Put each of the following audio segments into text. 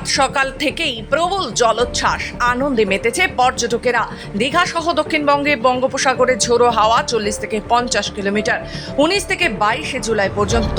সাত সকাল থেকেই প্রবল জলোচ্ছ্বাস, আনন্দে মেতেছে পর্যটকেরা। দীঘা সহ দক্ষিণবঙ্গে বঙ্গোপসাগরের ঝোড়ো হাওয়া 40 থেকে 50 কিলোমিটার 19 থেকে 22 জুলাই পর্যন্ত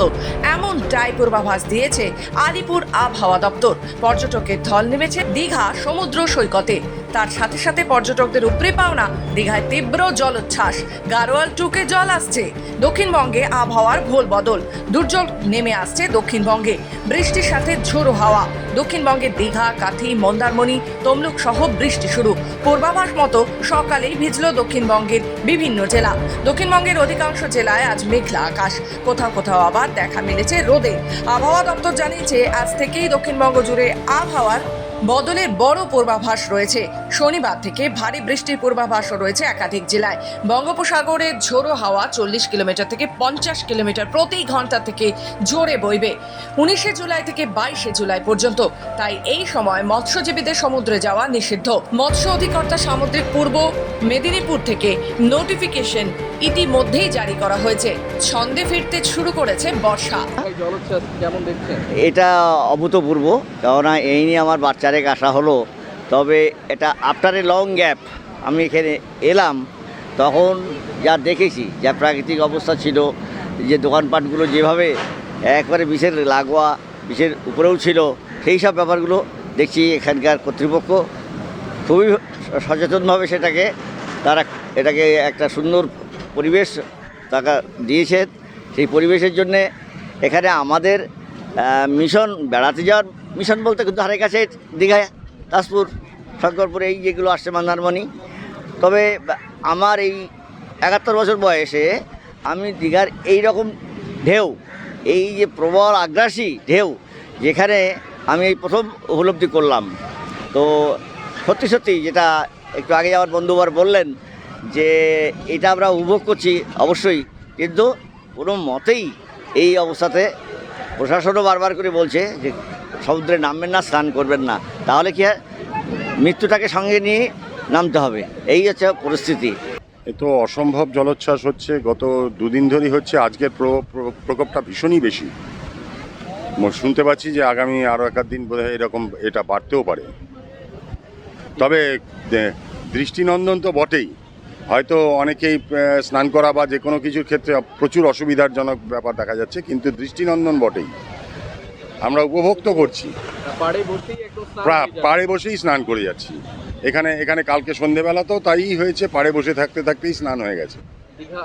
এমনটাই পূর্বাভাস দিয়েছে আলিপুর আবহাওয়া দপ্তর। পর্যটকের ঢল নেমেছে দীঘা সমুদ্র সৈকতে। তার সাথে সাথে পর্যটকদের উপরে পাওনা দীঘায় তীব্র জলোচ্ছ্বাস, গাড়োয়াল টুকে জল আসছে। দক্ষিণবঙ্গে আবহাওয়ার ঘোল বদল, দুর্যোগ নেমে আসছে দক্ষিণবঙ্গে। বৃষ্টির সাথে ঝোড়ো হাওয়া, দক্ষিণবঙ্গে দীঘা, কাথি, মন্দারমণি, তমলুক সহ বৃষ্টি শুরু। পূর্বাভাস মতো সকালেই ভিজল দক্ষিণবঙ্গের বিভিন্ন জেলা। দক্ষিণবঙ্গের অধিকাংশ জেলায় আজ মেঘলা আকাশ, কোথাও কোথাও আবার দেখা মিলেছে রোদে। আবহাওয়া দপ্তর জানিয়েছে আজ থেকেই দক্ষিণবঙ্গ জুড়ে আবহাওয়ার বদলের বড় পূর্বাভাস রয়েছে। শনিবার থেকে ভারী বৃষ্টির পূর্বাভাসও রয়েছে একাধিক জেলায়। বঙ্গোপসাগরের ঝোড়ো হাওয়া 40 কিলোমিটার থেকে 50 কিলোমিটার প্রতি ঘন্টা থেকে জোরে বইবে 19 জুলাই থেকে 22 জুলাই পর্যন্ত। তাই এই সময় মৎস্যজীবীদের সমুদ্রে যাওয়া নিষিদ্ধ। মৎস্য অধিকর্তা সামুদ্রিক পূর্ব মেদিনীপুর থেকে নোটিফিকেশন ইতিমধ্যেই জারি করা হয়েছে। ছন্দে ফিরতে শুরু করেছে বর্ষা। এটা অভূতপূর্ব, কেননা এই নিয়ে আমার বাচ্চারেক আসা হলো। তবে এটা আফটার এ লং গ্যাপ আমি এখানে এলাম, তখন যা দেখেছি, যা প্রাকৃতিক অবস্থা ছিল, যে দোকানপাটগুলো যেভাবে একবারে বিষের লাগোয়া, বিষের উপরেও ছিল, সেই সব ব্যাপারগুলো দেখছি এখানকার কর্তৃপক্ষ খুবই সচেতনভাবে এটাকে একটা সুন্দর পরিবেশ তারা দিয়েছেন। সেই পরিবেশের জন্যে এখানে আমাদের মিশন, বেড়াতে যাওয়ার মিশন বলতে কিন্তু ধারে কাছে দীঘায়, তাজপুর, শঙ্করপুর, এই যেগুলো আসছে, মন্দারমণি। তবে আমার এই 71 বছর বয়সে আমি দীঘার এই রকম ঢেউ, এই যে প্রবল আগ্রাসী ঢেউ, যেখানে আমি এই প্রথম উপলব্ধি করলাম। তো সত্যি সত্যি, যেটা একটু আগে আমার বন্ধুবার বললেন যে এটা আমরা উপভোগ করছি অবশ্যই, কিন্তু কোনো মতেই এই অবস্থাতে প্রশাসনও বারবার করে বলছে যে সমুদ্রে নামবেন না, স্নান করবেন না, তাহলে কি হয়, মৃত্যুটাকে সঙ্গে নিয়ে নামতে হবে। এই হচ্ছে পরিস্থিতি। এ তো অসম্ভব জলোচ্ছ্বাস হচ্ছে, গত দুদিন ধরেই হচ্ছে। আজকের প্রকোপটা ভীষণই বেশি। শুনতে পাচ্ছি যে আগামী আরও এক দিন বোধহয় এরকম এটা বাড়তেও পারে। তবে দৃষ্টিনন্দন তো বটেই, হয়তো অনেকেই স্নান করা বা যে কোনো কিছুর ক্ষেত্রে প্রচুর অসুবিধাজনক ব্যাপার দেখা যাচ্ছে, কিন্তু দৃষ্টিনন্দন বটেই। আমরা উপভোগ তো করছি, পাড়ে বসেই স্নান করে যাচ্ছি। এখানে কালকে সন্ধেবেলা তো তাই হয়েছে, পাড়ে বসে থাকতে থাকতেই স্নান হয়ে গেছে।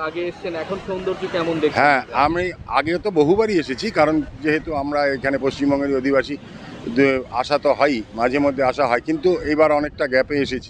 আগে এসেছেন, এখন সৌন্দর্য কেমন দেখছেন? হ্যাঁ, আমি আগে তো বহুবারই এসেছি, কারণ যেহেতু আমরা এখানে পশ্চিমবঙ্গের অধিবাসী, আসা তো হয়ই, মাঝে মধ্যে আসা হয়, কিন্তু এবার অনেকটা গ্যাপে এসেছি।